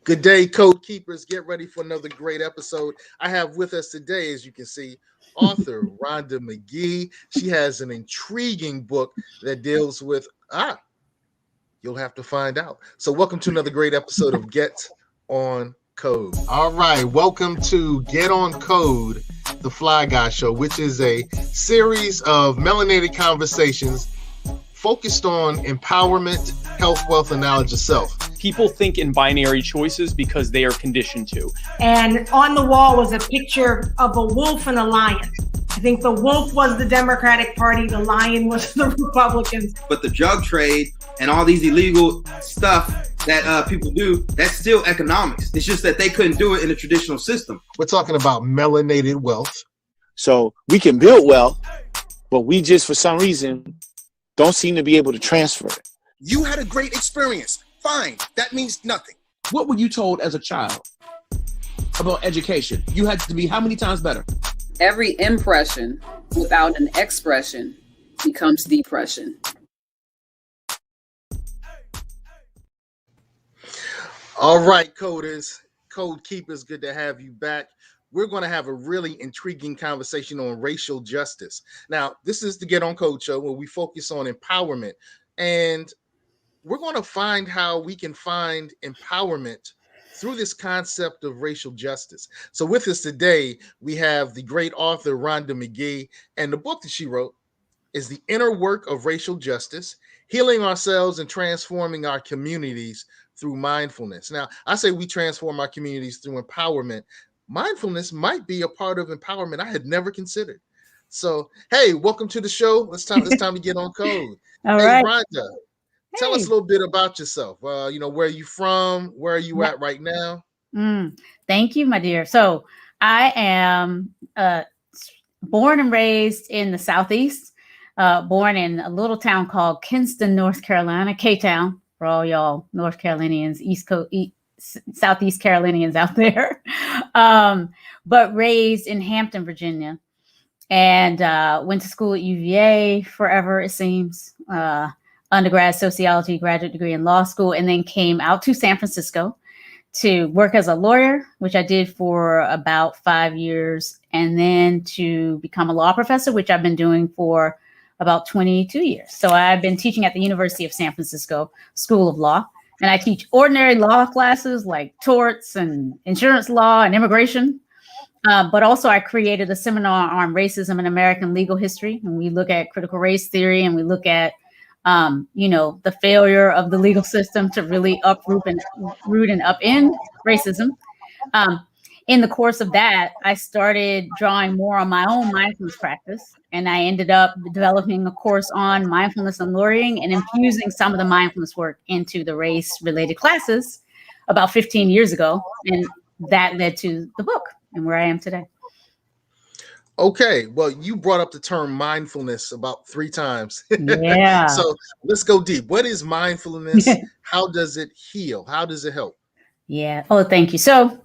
Good day, Code Keepers. Get ready for another great episode. I have with us today, as you can see, author Rhonda Magee. She has an intriguing book that deals with, you'll have to find out. So welcome to another great episode of Get On Code. All right, welcome to Get On Code, the Fly Guy Show, which is a series of melanated conversations focused on empowerment, health, wealth, and knowledge of self. People think in binary choices because they are conditioned to. And on the wall was a picture of a wolf and a lion. I think the wolf was the Democratic Party, the lion was the Republicans. But the drug trade and all these illegal stuff that people do, that's still economics. It's just that they couldn't do it in a traditional system. We're talking about melanated wealth. So we can build wealth, but we just, for some reason, don't seem to be able to transfer it. You had a great experience. Fine. That means nothing. What were you told as a child about education? You had to be how many times better? Every impression without an expression becomes depression. All right, coders, code keepers, good to have you back. We're going to have a really intriguing conversation on racial justice. Now, this is the Get On Code show where we focus on empowerment, and we're going to find how we can find empowerment through this concept of racial justice. So with us today, we have the great author Rhonda Magee, and the book that she wrote is The Inner Work of Racial Justice, Healing Ourselves and Transforming Our Communities Through Mindfulness. Now, I say we transform our communities through empowerment. Mindfulness might be a part of empowerment I had never considered. So, hey, welcome to the show. It's time to get on code. All hey, right. Rhonda, tell us a little bit about yourself. Where are you from? Where are you at right now? Thank you, my dear. So I am born and raised in the Southeast, born in a little town called Kinston, North Carolina, K-Town, for all y'all North Carolinians, Southeast Carolinians out there, but raised in Hampton, Virginia, and went to school at UVA forever, it seems, undergrad sociology, graduate degree in law school, and then came out to San Francisco to work as a lawyer, which I did for about 5 years, and then to become a law professor, which I've been doing for about 22 years. So I've been teaching at the University of San Francisco School of Law. And I teach ordinary law classes like torts and insurance law and immigration. But also I created a seminar on racism in American legal history. And we look at critical race theory, and we look at, the failure of the legal system to really root and upend racism. In the course of that, I started drawing more on my own mindfulness practice. And I ended up developing a course on mindfulness and lawyering and infusing some of the mindfulness work into the race-related classes about 15 years ago. And that led to the book and where I am today. Okay, well, you brought up the term mindfulness about 3 times. Yeah. So let's go deep. What is mindfulness? How does it heal? How does it help? Yeah. Oh, thank you. So,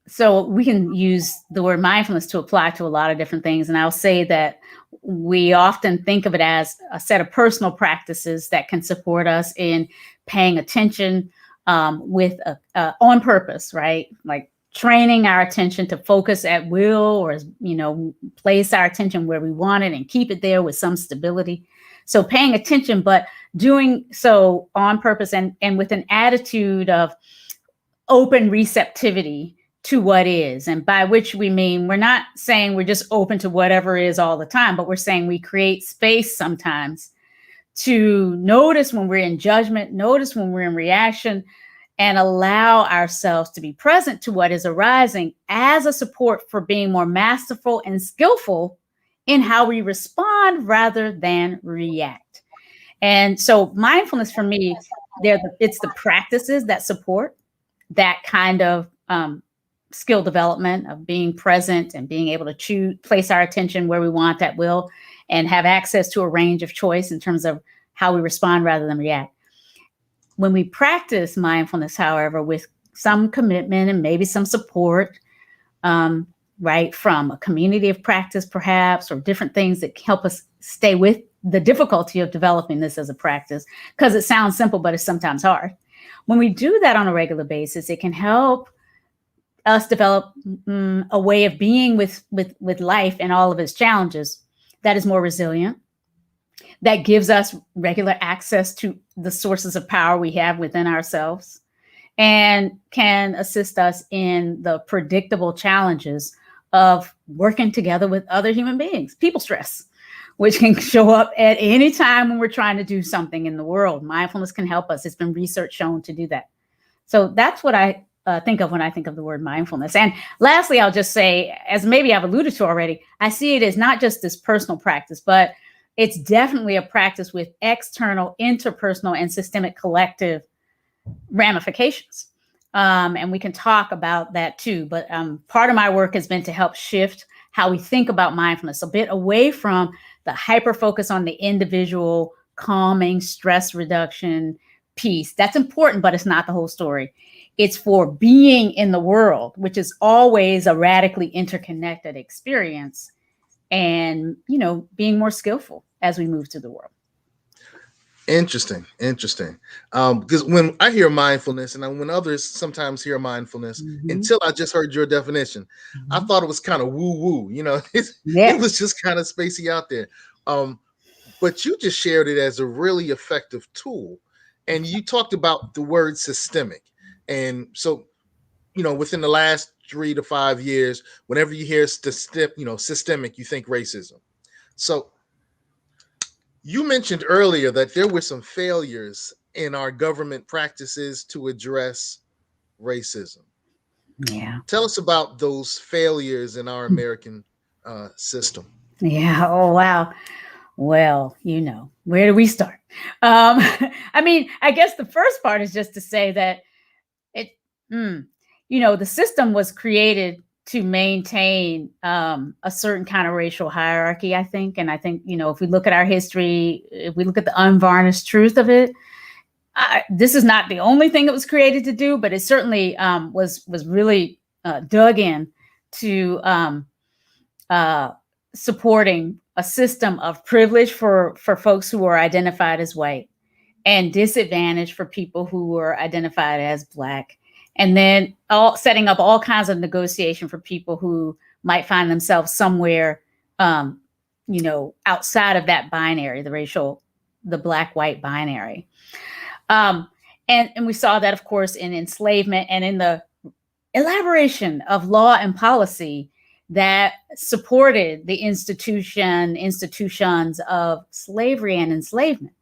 so we can use the word mindfulness to apply to a lot of different things. And I'll say that we often think of it as a set of personal practices that can support us in paying attention with on purpose, right? Like training our attention to focus at will, or, place our attention where we want it and keep it there with some stability. So paying attention, but doing so on purpose and with an attitude of open receptivity to what is, and by which we mean we're not saying we're just open to whatever is all the time, but we're saying we create space sometimes to notice when we're in judgment, notice when we're in reaction, and allow ourselves to be present to what is arising as a support for being more masterful and skillful in how we respond rather than react. And so mindfulness for me, it's the practices that support that kind of skill development of being present and being able to place our attention where we want at will and have access to a range of choice in terms of how we respond rather than react. When we practice mindfulness, however, with some commitment and maybe some support, right, from a community of practice, perhaps, or different things that help us stay with the difficulty of developing this as a practice, because it sounds simple, but it's sometimes hard. when we do that on a regular basis, it can help us develop a way of being with life and all of its challenges that is more resilient, that gives us regular access to the sources of power we have within ourselves, and can assist us in the predictable challenges of working together with other human beings. People stress, which can show up at any time when we're trying to do something in the world. Mindfulness can help us. It's been research shown to do that. So that's what I think of when I think of the word mindfulness. And lastly, I'll just say, as maybe I've alluded to already, I see it as not just this personal practice, but it's definitely a practice with external, interpersonal, and systemic collective ramifications. And we can talk about that too. But part of my work has been to help shift how we think about mindfulness, a bit away from the hyper focus on the individual, calming, stress reduction piece. That's important, but it's not the whole story. It's for being in the world, which is always a radically interconnected experience, and, you know, being more skillful as we move through the world. Interesting. Because when I hear mindfulness, and when others sometimes hear mindfulness, until I just heard your definition, I thought it was kind of woo-woo. You know, it was just kind of spacey out there. But you just shared it as a really effective tool, and you talked about the word systemic. And so, you know, within the last 3 to 5 years, whenever you hear systemic, you think racism. So you mentioned earlier that there were some failures in our government practices to address racism. Yeah. Tell us about those failures in our American system. Yeah. Oh, wow. Well, you know, where do we start? I mean, I guess the first part is just to say that you know, the system was created to maintain a certain kind of racial hierarchy, I think. And I think, you know, if we look at our history, if we look at the unvarnished truth of it, this is not the only thing it was created to do, but it certainly was really dug in to supporting a system of privilege for folks who are identified as white, and disadvantage for people who were identified as Black. And then setting up all kinds of negotiation for people who might find themselves somewhere, you know, outside of that binary, the Black-white binary. And we saw that, of course, in enslavement and in the elaboration of law and policy that supported the institutions of slavery and enslavement.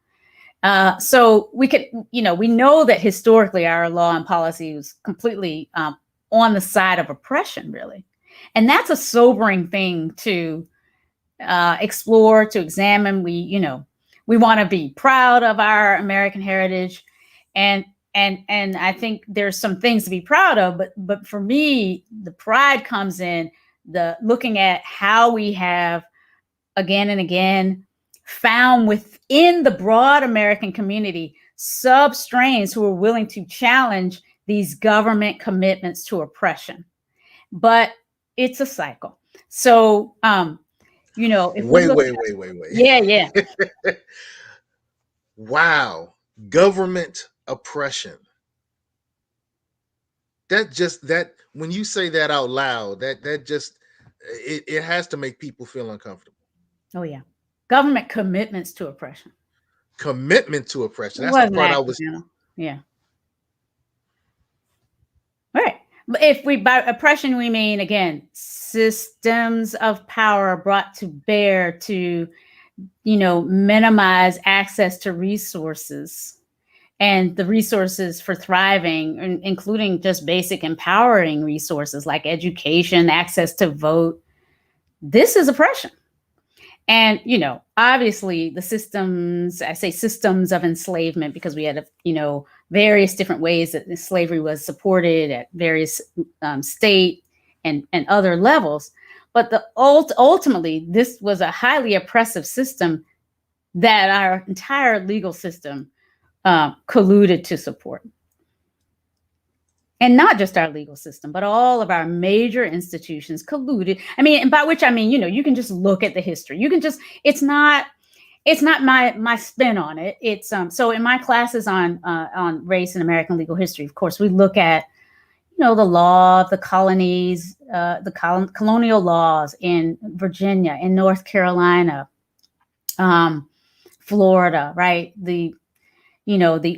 So we could, you know, we know that historically our law and policy was completely on the side of oppression, really. And that's a sobering thing to explore, to examine. We want to be proud of our American heritage. And I think there's some things to be proud of, but for me, the pride comes in the looking at how we have again and again found within the broad American community sub-strains who are willing to challenge these government commitments to oppression. But it's a cycle. So, you know, if wait. Yeah. Wow. Government oppression. That when you say that out loud, that just it has to make people feel uncomfortable. Oh yeah. Government commitments to oppression. Commitment to oppression. That's the part I was. Yeah. All right. But if by oppression we mean, again, systems of power brought to bear to, you know, minimize access to resources and the resources for thriving, including just basic empowering resources like education, access to vote. This is oppression. And, you know, obviously the systems, I say systems of enslavement, because we had, you know, various different ways that slavery was supported at various state and other levels. But ultimately, this was a highly oppressive system that our entire legal system colluded to support. And not just our legal system, but all of our major institutions colluded. I mean, and by which I mean, you know, you can just look at the history. You can just, it's not it's not my spin on it. It's so in my classes on race and American legal history, of course, we look at the law of the colonies, colonial laws in Virginia, in North Carolina, Florida, right? The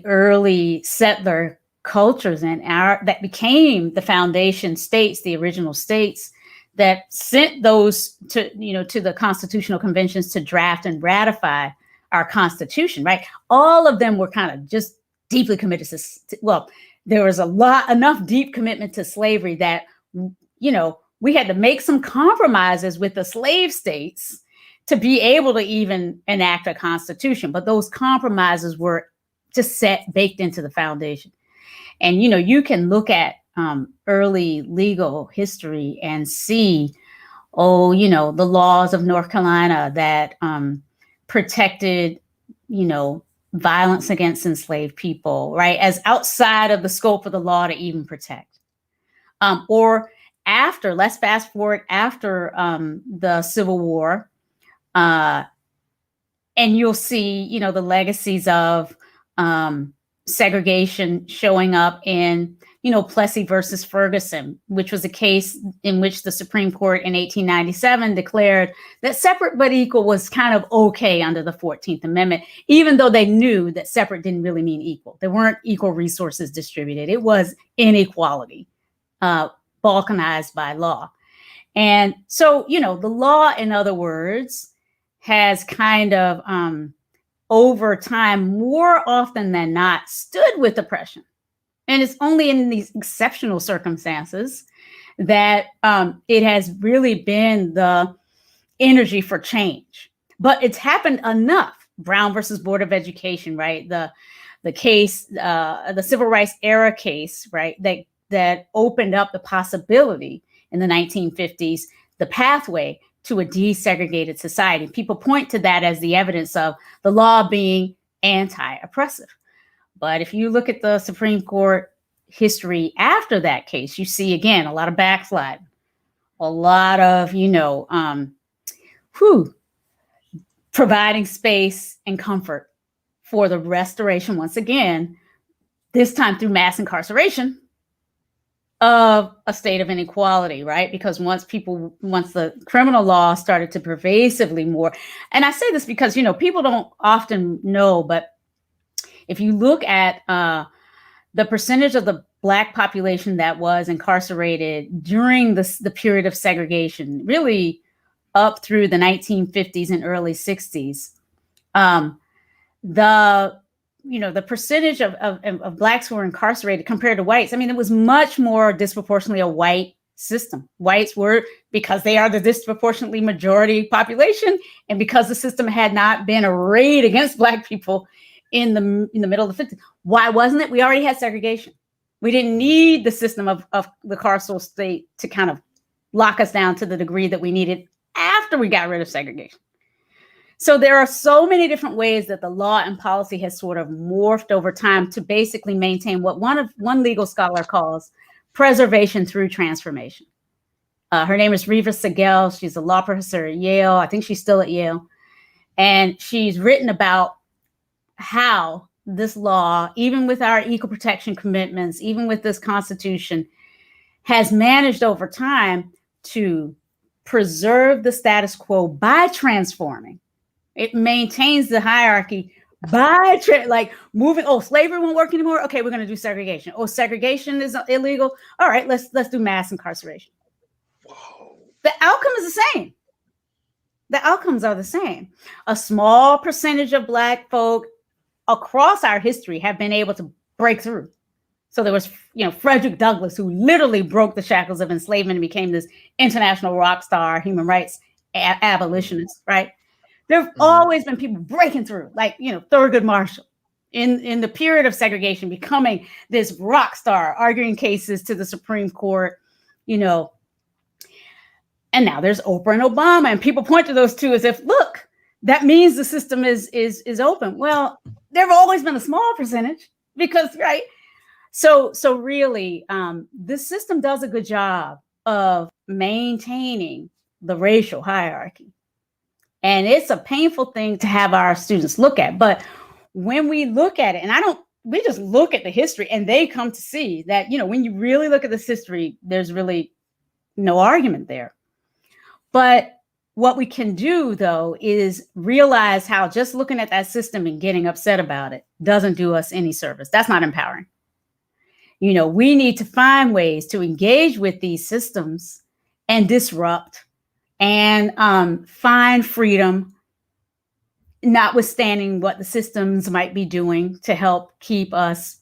early settler cultures and that became the foundation states, the original states that sent those to the constitutional conventions to draft and ratify our Constitution, right? All of them were kind of just deeply committed to, there was enough deep commitment to slavery that, we had to make some compromises with the slave states to be able to even enact a constitution. But those compromises were just baked into the foundation. And, you can look at early legal history and see, the laws of North Carolina that protected, violence against enslaved people, right? As outside of the scope of the law to even protect. Or after, let's fast forward after the Civil War, and you'll see, the legacies of segregation showing up in, Plessy versus Ferguson, which was a case in which the Supreme Court in 1897 declared that separate but equal was kind of okay under the 14th Amendment, even though they knew that separate didn't really mean equal. There weren't equal resources distributed. It was inequality, balkanized by law. And so, the law, in other words, has kind of over time, more often than not, stood with oppression. And it's only in these exceptional circumstances that it has really been the energy for change. But it's happened enough. Brown versus Board of Education, right? The case, the Civil Rights era case, right? That opened up the possibility in the 1950s, the pathway to a desegregated society. People point to that as the evidence of the law being anti-oppressive. But if you look at the Supreme Court history after that case, you see, again, a lot of backsliding, a lot of, providing space and comfort for the restoration, once again, this time through mass incarceration of a state of inequality, right? Because once the criminal law started to pervasively more, and I say this because, people don't often know, but if you look at the percentage of the Black population that was incarcerated during the period of segregation, really up through the 1950s and early 60s, the percentage of Blacks who were incarcerated compared to whites, it was much more disproportionately a white system. Whites were, because they are the disproportionately majority population, and because the system had not been arrayed against Black people in the middle of the 50s. Why wasn't it? We already had segregation. We didn't need the system of the carceral state to kind of lock us down to the degree that we needed after we got rid of segregation. So there are so many different ways that the law and policy has sort of morphed over time to basically maintain what one legal scholar calls preservation through transformation. Her name is Reva Segel. She's a law professor at Yale. I think she's still at Yale. And she's written about how this law, even with our equal protection commitments, even with this Constitution, has managed over time to preserve the status quo by transforming. It maintains the hierarchy by moving. Oh, slavery won't work anymore. Okay, we're going to do segregation. Oh, segregation is illegal. All right, let's do mass incarceration. Whoa. The outcome is the same. The outcomes are the same. A small percentage of Black folk across our history have been able to break through. So there was, Frederick Douglass, who literally broke the shackles of enslavement and became this international rock star, human rights abolitionist, right? There have always been people breaking through, like, Thurgood Marshall in the period of segregation, becoming this rock star, arguing cases to the Supreme Court, and now there's Oprah and Obama, and people point to those two as if, look, that means the system is open. Well, there have always been a small percentage because, right? So really, this system does a good job of maintaining the racial hierarchy. And it's a painful thing to have our students look at. But when we look at it, and we just look at the history and they come to see that, when you really look at this history, there's really no argument there. But what we can do, though, is realize how just looking at that system and getting upset about it doesn't do us any service. That's not empowering. We need to find ways to engage with these systems and disrupt and find freedom, notwithstanding what the systems might be doing to help keep us,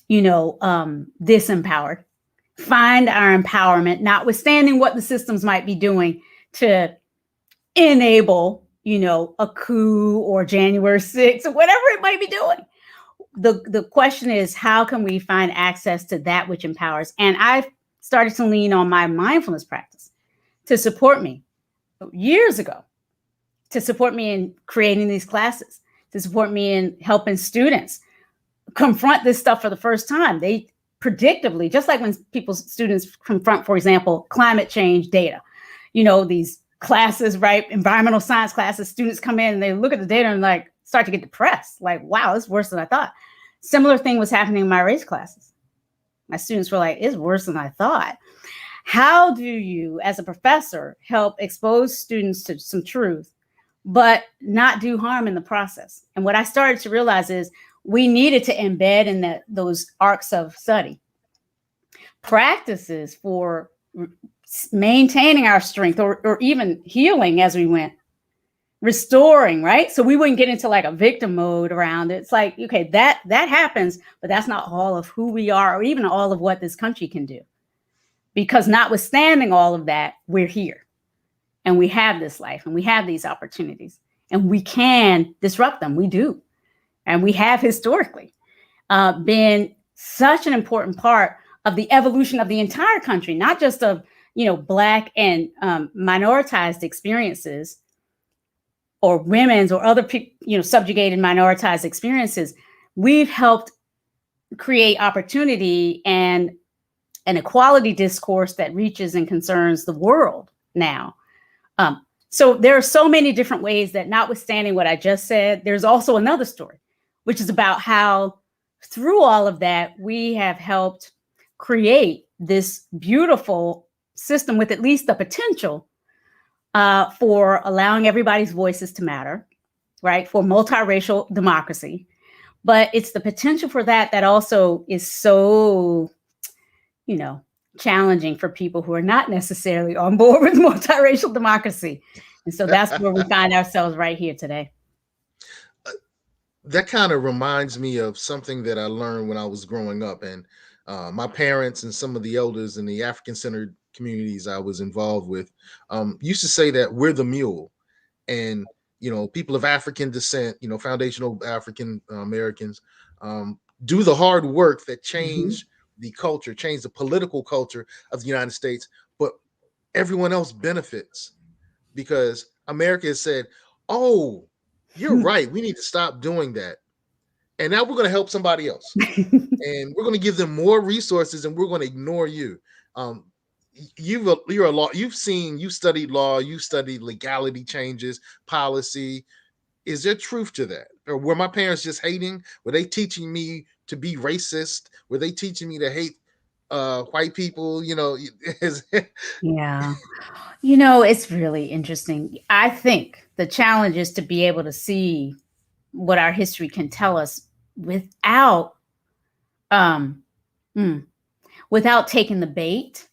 disempowered. Find our empowerment, notwithstanding what the systems might be doing to enable, a coup or January 6th or whatever it might be doing. The question is, how can we find access to that which empowers? And I've started to lean on my mindfulness practice to support me years ago, to support me in creating these classes, to support me in helping students confront this stuff for the first time. They predictably, just like when students confront, for example, climate change data, these classes, right? Environmental science classes, students come in and they look at the data and start to get depressed. Like, wow, it's worse than I thought. Similar thing was happening in my race classes. My students were like, it's worse than I thought. How do you, as a professor, help expose students to some truth, but not do harm in the process? And what I started to realize is we needed to embed in those arcs of study practices for maintaining our strength or even healing as we went, restoring, right? So we wouldn't get into a victim mode around it. It's like, okay, that happens, but that's not all of who we are or even all of what this country can do. Because notwithstanding all of that, we're here and we have this life and we have these opportunities and we can disrupt them. We do. And we have historically been such an important part of the evolution of the entire country, not just of, Black and minoritized experiences or women's or other subjugated minoritized experiences. We've helped create opportunity and an equality discourse that reaches and concerns the world now. So there are so many different ways that, notwithstanding what I just said, there's also another story, which is about how through all of that, we have helped create this beautiful system with at least the potential for allowing everybody's voices to matter, right? For multiracial democracy. But it's the potential for that also is so, challenging for people who are not necessarily on board with multiracial democracy. And so that's where we find ourselves right here today. That kind of reminds me of something that I learned when I was growing up, and my parents and some of the elders in the African-centered communities I was involved with used to say that we're the mule, and people of African descent, foundational African Americans do the hard work that change the culture, change the political culture of the United States, but everyone else benefits because America has said, oh, you're right, we need to stop doing that. And now we're going to help somebody else. And we're going to give them more resources and we're going to ignore you. You're a law, you studied law, you studied legality changes, policy. Is there truth to that? Or were my parents just hating? Were they teaching me to be racist? Were they teaching me to hate white people? Yeah. It's really interesting. I think the challenge is to be able to see what our history can tell us without taking the bait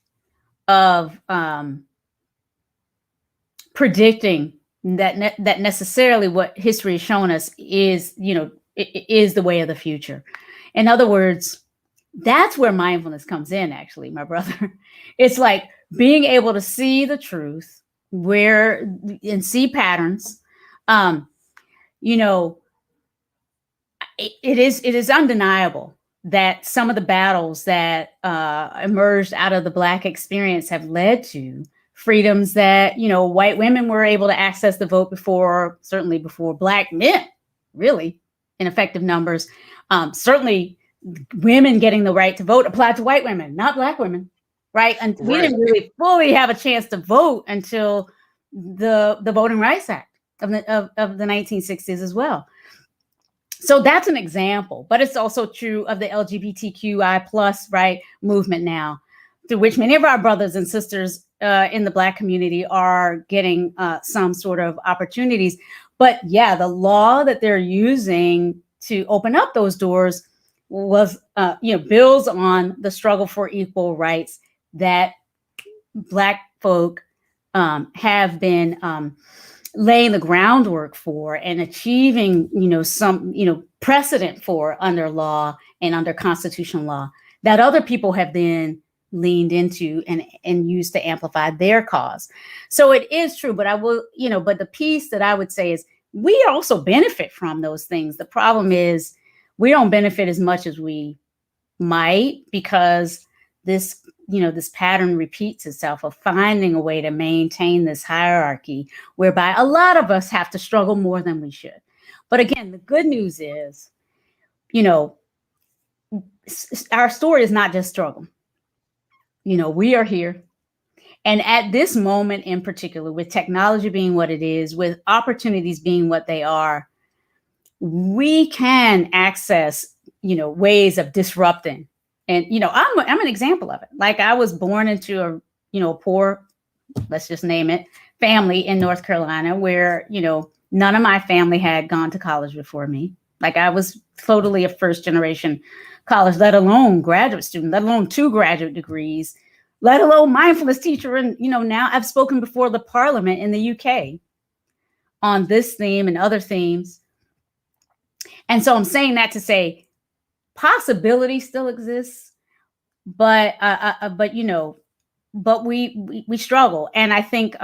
of predicting that necessarily what history has shown us is, is the way of the future. In other words, that's where mindfulness comes in, actually, my brother. It's like being able to see the truth and see patterns. It is undeniable that some of the battles that emerged out of the Black experience have led to freedoms that, white women were able to access the vote certainly before Black men, really, in effective numbers. Certainly women getting the right to vote applied to white women, not Black women, right? And we didn't really fully have a chance to vote until the Voting Rights Act, of the 1960s as well. So that's an example, but it's also true of the LGBTQI plus movement now, through which many of our brothers and sisters in the Black community are getting some sort of opportunities. But yeah, the law that they're using to open up those doors was, builds on the struggle for equal rights that Black folk have been laying the groundwork for and achieving, some, precedent for under law and under constitutional law that other people have then leaned into and used to amplify their cause. So it is true, but but the piece that I would say is we also benefit from those things. The problem is we don't benefit as much as we might, because this pattern repeats itself of finding a way to maintain this hierarchy whereby a lot of us have to struggle more than we should. But again, the good news is, our story is not just struggle. We are here. And at this moment in particular, with technology being what it is, with opportunities being what they are, we can access, ways of disrupting. And, I'm an example of it. Like, I was born into a, poor, let's just name it, family in North Carolina where, none of my family had gone to college before me. Like, I was totally a first generation college, let alone graduate student, let alone 2 graduate degrees, let alone mindfulness teacher. And, now I've spoken before the parliament in the UK on this theme and other themes. And so I'm saying that to say possibility still exists, but we struggle. And I think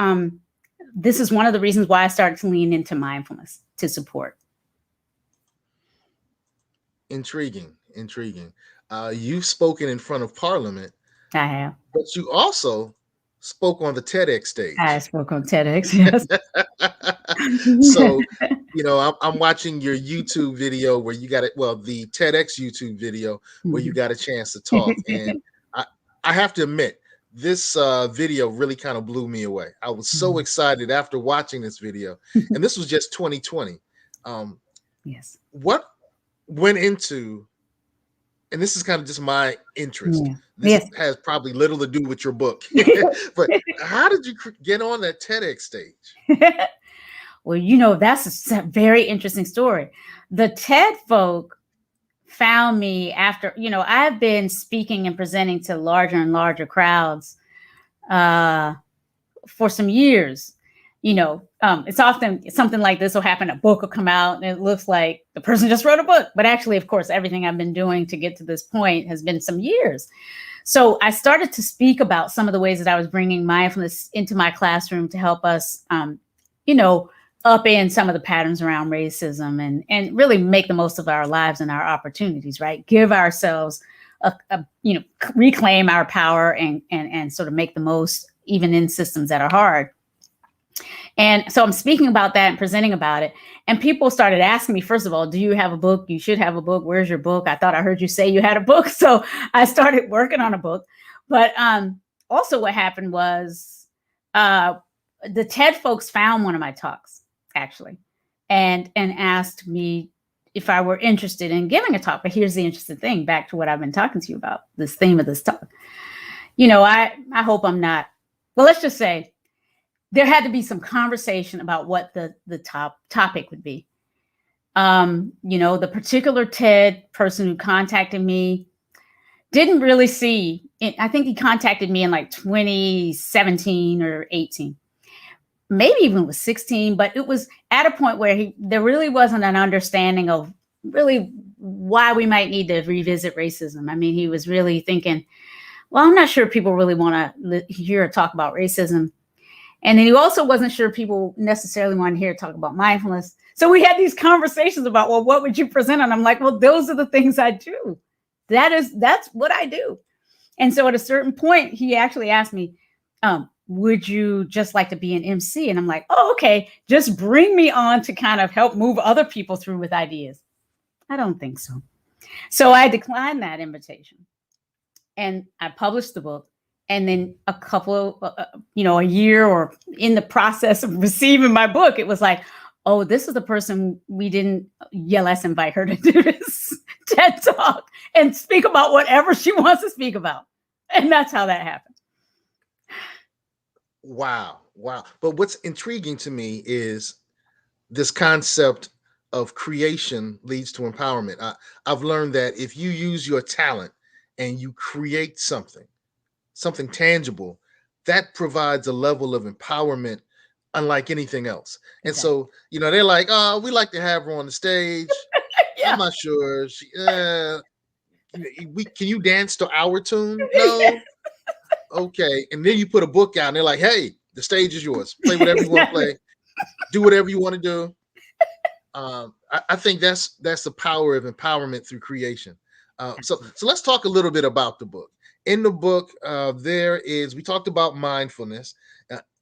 this is one of the reasons why I started to lean into mindfulness to support. Intriguing. You've spoken in front of Parliament. I have. But you also spoke on the TEDx stage. I spoke on TEDx, yes. So, I'm watching your YouTube video where you got it. Well, the TEDx YouTube video where you got a chance to talk. And I have to admit, this video really kind of blew me away. I was so excited after watching this video. And this was just 2020. Yes. What went into, and this is kind of just my interest. Yeah. This has probably little to do with your book. But how did you get on that TEDx stage? Well, that's a very interesting story. The TED folk found me after, I've been speaking and presenting to larger and larger crowds for some years. It's often something like this will happen. A book will come out and it looks like the person just wrote a book. But actually, of course, everything I've been doing to get to this point has been some years. So I started to speak about some of the ways that I was bringing mindfulness into my classroom to help us, upend some of the patterns around racism and really make the most of our lives and our opportunities, right? Give ourselves, reclaim our power and sort of make the most even in systems that are hard. And so I'm speaking about that and presenting about it. And people started asking me, first of all, do you have a book? You should have a book. Where's your book? I thought I heard you say you had a book. So I started working on a book. But also what happened was the TED folks found one of my talks, actually, and asked me if I were interested in giving a talk. But here's the interesting thing, back to what I've been talking to you about, this theme of this talk. I hope I'm not, well, let's just say, there had to be some conversation about what the topic would be. The particular TED person who contacted me didn't really see it. I think he contacted me in like 2017 or 18, maybe even was 16, but it was at a point where there really wasn't an understanding of really why we might need to revisit racism. I mean, he was really thinking, well, I'm not sure people really want to hear or talk about racism. And then he also wasn't sure people necessarily want to hear talk about mindfulness. So we had these conversations about, well, what would you present? And I'm like, well, those are the things I do. That's what I do. And so at a certain point, he actually asked me, would you just like to be an MC? And I'm like, oh, okay, just bring me on to kind of help move other people through with ideas. I don't think so. So I declined that invitation and I published the book. And then a couple of, a year or in the process of receiving my book, it was like, oh, this is the person we didn't, yeah, let's invite her to do this TED Talk and speak about whatever she wants to speak about. And that's how that happened. Wow. But what's intriguing to me is this concept of creation leads to empowerment. I've learned that if you use your talent and you create something tangible, that provides a level of empowerment unlike anything else. And so, they're like, oh, we like to have her on the stage. I'm not sure. Can you dance to our tune? No. Okay. And then you put a book out and they're like, hey, the stage is yours. Play whatever you want to play. Do whatever you want to do. I think that's the power of empowerment through creation. So let's talk a little bit about the book. In the book, we talked about mindfulness.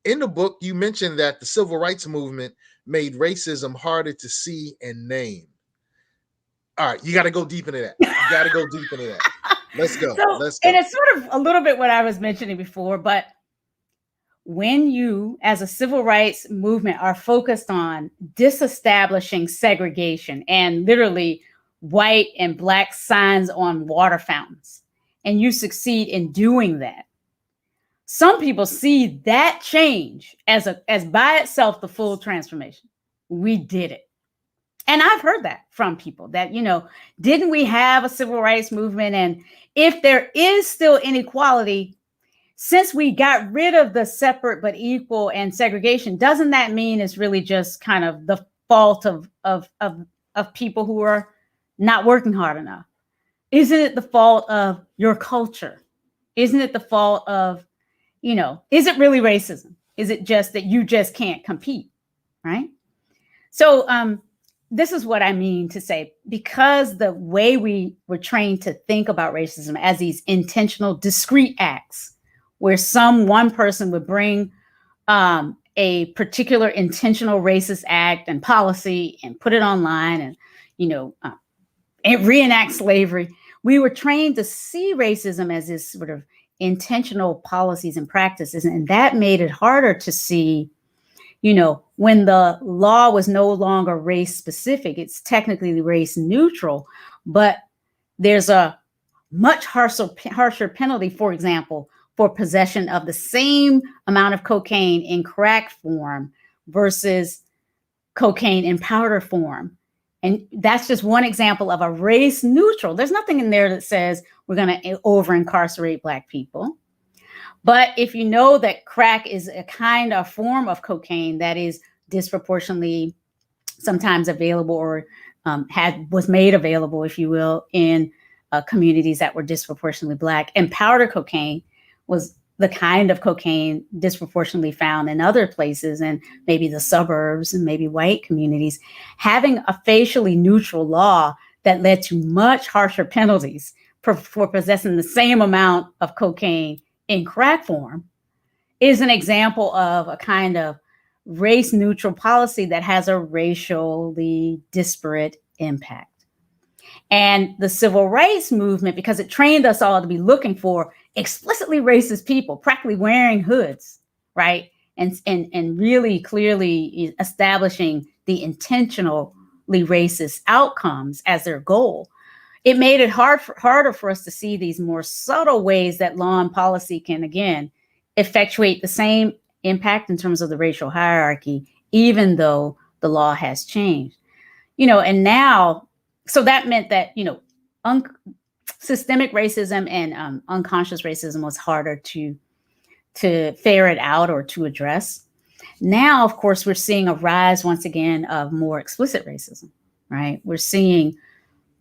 In the book, you mentioned that the civil rights movement made racism harder to see and name. All right, you got to go deep into that. Let's go. And it's sort of a little bit what I was mentioning before, but when you, as a civil rights movement, are focused on disestablishing segregation and literally white and black signs on water fountains, and you succeed in doing that, some people see that change as by itself the full transformation. We did it. And I've heard that from people that, didn't we have a civil rights movement? And if there is still inequality, since we got rid of the separate but equal and segregation, doesn't that mean it's really just kind of the fault of people who are not working hard enough? Isn't it the fault of your culture? Isn't it the fault of, is it really racism? Is it just that you just can't compete, right? So this is what I mean to say, because the way we were trained to think about racism as these intentional, discrete acts, where one person would bring a particular intentional racist act and policy and put it online and, and reenact slavery. We were trained to see racism as this sort of intentional policies and practices. And that made it harder to see, when the law was no longer race specific, it's technically race neutral, but there's a much harsher penalty, for example, for possession of the same amount of cocaine in crack form versus cocaine in powder form. And that's just one example of a race neutral. There's nothing in there that says we're going to over incarcerate Black people. But if you know that crack is a kind of form of cocaine that is disproportionately sometimes available or was made available, if you will, in communities that were disproportionately Black, and powder cocaine was the kind of cocaine disproportionately found in other places and maybe the suburbs and maybe white communities, having a facially neutral law that led to much harsher penalties for possessing the same amount of cocaine in crack form is an example of a kind of race neutral policy that has a racially disparate impact. And the civil rights movement, because it trained us all to be looking for explicitly racist people, practically wearing hoods, right? And really clearly establishing the intentionally racist outcomes as their goal. It made it harder for us to see these more subtle ways that law and policy can, again, effectuate the same impact in terms of the racial hierarchy, even though the law has changed. And now, so that meant that, systemic racism and unconscious racism was harder to ferret out or to address. Now, of course, we're seeing a rise once again of more explicit racism, right? We're seeing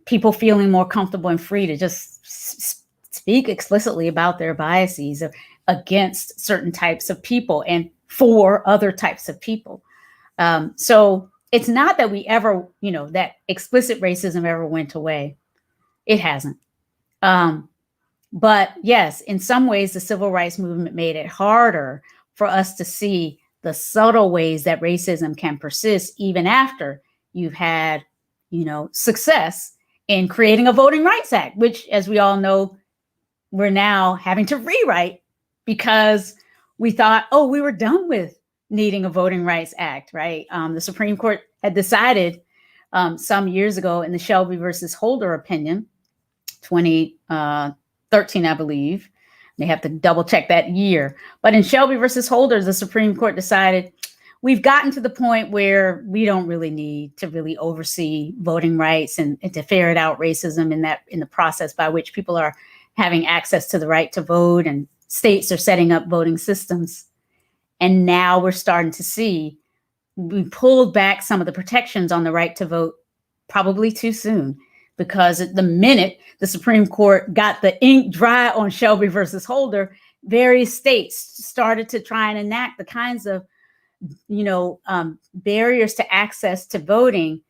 people feeling more comfortable and free to just speak explicitly about their biases against certain types of people and for other types of people. So it's not that we ever, that explicit racism ever went away. It hasn't. But yes, in some ways, the civil rights movement made it harder for us to see the subtle ways that racism can persist even after you've had, success in creating a Voting Rights Act, which, as we all know, we're now having to rewrite because we thought, we were done with needing a Voting Rights Act, right? The Supreme Court had decided some years ago in the Shelby versus Holder opinion, 2013, I believe. They have to double check that year. But in Shelby versus Holder, the Supreme Court decided we've gotten to the point where we don't really need to really oversee voting rights and to ferret out racism in the process by which people are having access to the right to vote, and states are setting up voting systems. And now we're starting to see we pulled back some of the protections on the right to vote probably too soon, because at the minute the Supreme Court got the ink dry on Shelby versus Holder, various states started to try and enact the kinds of barriers to access to voting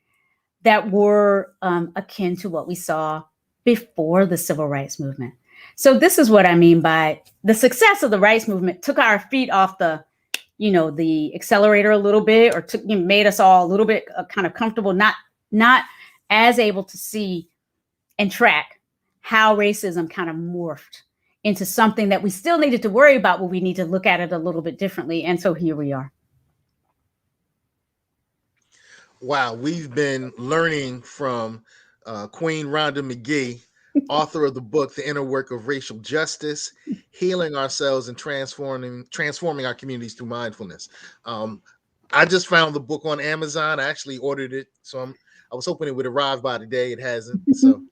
that were akin to what we saw before the civil rights movement. So this is what I mean by the success of the rights movement took our feet off the accelerator a little bit, or made us all a little bit kind of comfortable, not as able to see and track how racism kind of morphed into something that we still needed to worry about, but we need to look at it a little bit differently. And so here we are. Wow, we've been learning from Queen Rhonda Magee, author of the book, The Inner Work of Racial Justice, Healing Ourselves and Transforming Our Communities Through Mindfulness. I just found the book on Amazon. I actually ordered it, so I was hoping it would arrive by today. It hasn't, so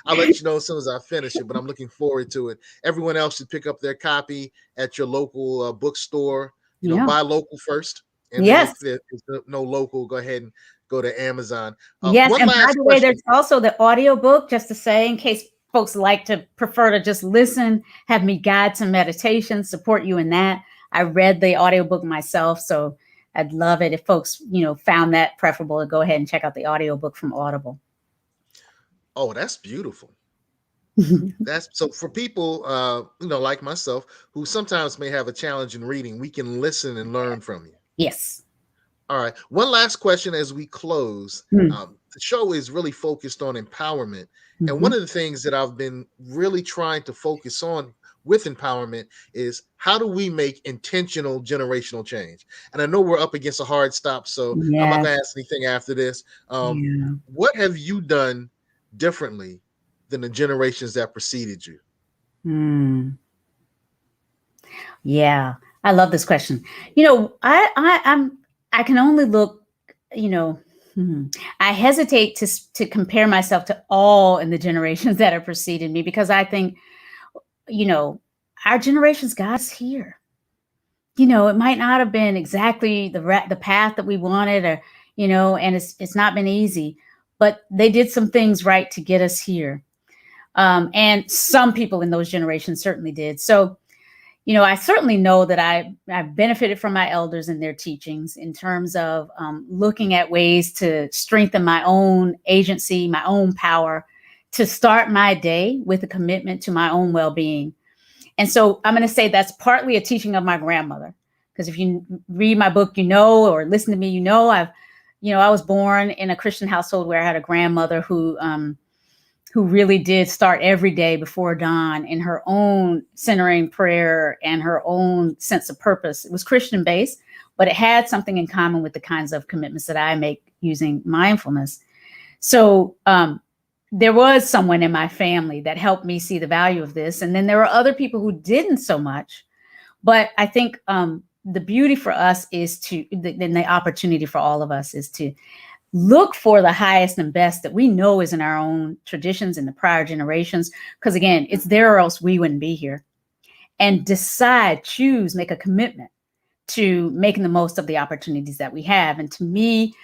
I'll let you know as soon as I finish it, but I'm looking forward to it. Everyone else should pick up their copy at your local bookstore. Buy local first. And yes. If there's no local, go ahead and go to Amazon. Yes, and by the way, there's also the audiobook, just to say, in case folks prefer to just listen, have me guide some meditation, support you in that. I read the audiobook myself, so I'd love it if folks, found that preferable to go ahead and check out the audiobook from Audible. Oh, that's beautiful. That's so for people, like myself, who sometimes may have a challenge in reading, we can listen and learn from you. Yes. All right. One last question as we close. The show is really focused on empowerment. And one of the things that I've been really trying to focus on with empowerment is how do we make intentional generational change? And I know we're up against a hard stop, so I'm not going to ask anything after this. What have you done differently than the generations that preceded you? Yeah, I love this question. I can only look, I hesitate to compare myself to all in the generations that have preceded me, because I think, our generation's got us here. It might not have been exactly the path that we wanted, or, and it's not been easy, but they did some things right to get us here. And some people in those generations certainly did. So, I certainly know that I've benefited from my elders and their teachings in terms of looking at ways to strengthen my own agency, my own power, to start my day with a commitment to my own well-being. And so I'm going to say that's partly a teaching of my grandmother, because if you read my book, or listen to me, I was born in a Christian household where I had a grandmother who really did start every day before dawn in her own centering prayer and her own sense of purpose. It was Christian based, but it had something in common with the kinds of commitments that I make using mindfulness. So there was someone in my family that helped me see the value of this. And then there were other people who didn't so much. But I think the beauty for us is the opportunity for all of us is to look for the highest and best that we know is in our own traditions in the prior generations. Because again, it's there or else we wouldn't be here. And choose, make a commitment to making the most of the opportunities that we have. And to me,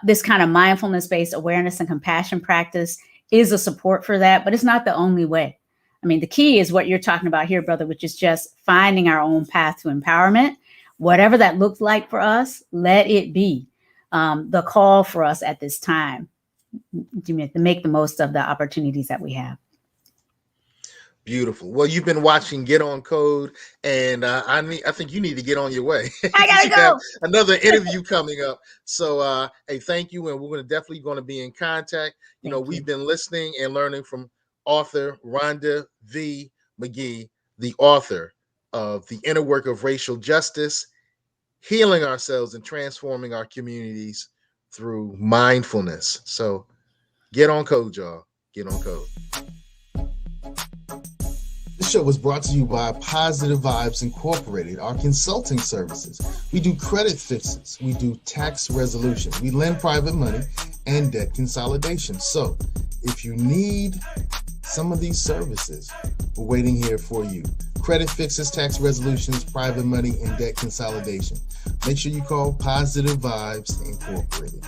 this kind of mindfulness-based awareness and compassion practice is a support for that, but it's not the only way. I mean, the key is what you're talking about here, brother, which is just finding our own path to empowerment. Whatever that looks like for us, let it be the call for us at this time to make the most of the opportunities that we have. Beautiful. Well, you've been watching Get On Code, and I think you need to get on your way. I gotta go. Another interview coming up. So, hey, thank you, and we're definitely going to be in contact. We've been listening and learning from author Rhonda V. Magee, the author of The Inner Work of Racial Justice, Healing Ourselves and Transforming Our Communities through mindfulness. So get on code, y'all. Get on code. This show was brought to you by Positive Vibes Incorporated, our consulting services. We do credit fixes. We do tax resolution. We lend private money and debt consolidation. So if you need some of these services, we're waiting here for you. Credit fixes, tax resolutions, private money, and debt consolidation. Make sure you call Positive Vibes Incorporated.